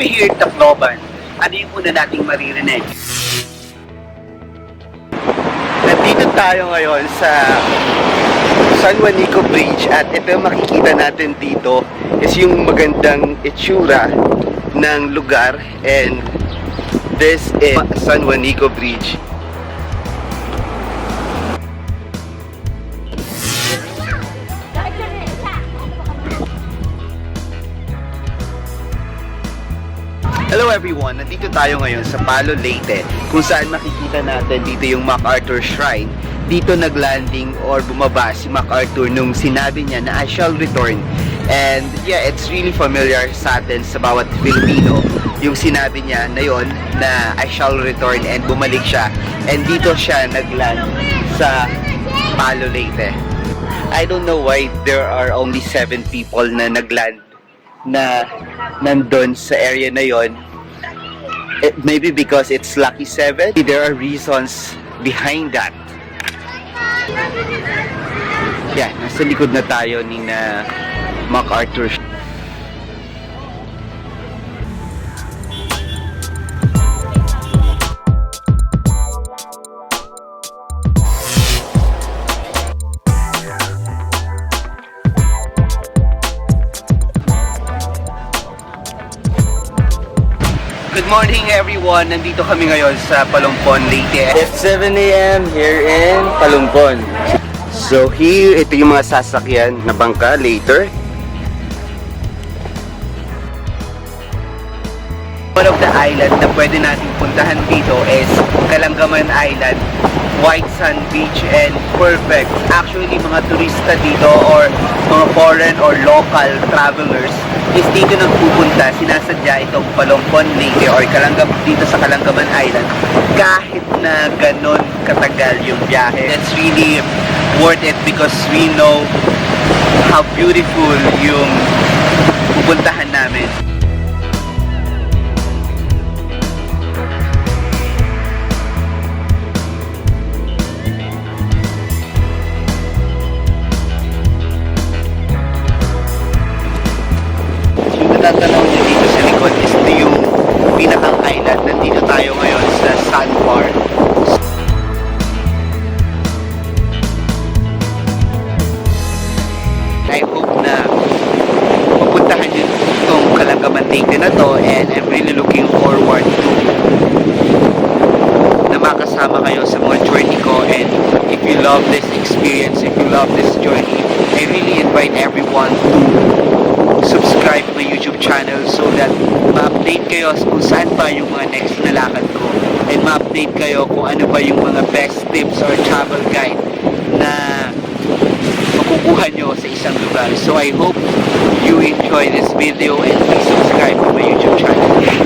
we're here at Tacloban, ano yung una nating maririnig? Nandito tayo ngayon sa San Juanico Bridge at ito yung makikita natin dito is yung magandang itsura ng lugar, and this is San Juanico Bridge. Hello everyone! Nandito tayo ngayon sa Palo, Leyte, kung saan makikita natin dito yung MacArthur Shrine. Dito naglanding or bumaba si MacArthur nung sinabi niya na I shall return. And yeah, it's really familiar sa atin, sa bawat Filipino, yung sinabi niya na yon na I shall return, and bumalik siya. And dito siya nagland sa Palo, Leyte. I don't know why there are only 7 people na nagland na nandun sa area na yon. Maybe because it's lucky 7. There are reasons behind that. Yeah, nasa likod na tayo ni na MacArthur. Good morning everyone! Nandito kami ngayon sa Palumpon, Leyte. It's 7 a.m. here in Palumpon. So here, ito yung mga sasakyan na bangka later. One of the island na pwede natin puntahan dito is Kalangaman Island, White Sand Beach, and perfect. Actually, mga turista dito or mga foreign or local travelers is dito nagpupunta, sinasadya itong Palumpon, Leyte or dito sa Kalangaman Island kahit na ganon katagal yung biyahe. That's really worth it because we know how beautiful yung pupuntahan namin. Tatanong nyo dito sa likod is ito yung pinakang island. Nandito tayo ngayon sa Sandbar. I hope na mapuntahan nyo itong Kalangaman Leyte na to, and I'm really looking forward to na makasama kayo sa mga journey ko. And if you love this experience, if you love this journey, I really invite everyone to subscribe to my YouTube channel so that ma-update kayo kung saan pa yung mga next na lakad ko, and ma-update kayo kung ano ba yung mga best tips or travel guide na makukuha nyo sa isang lugar. So I hope you enjoy this video and please subscribe to my YouTube channel.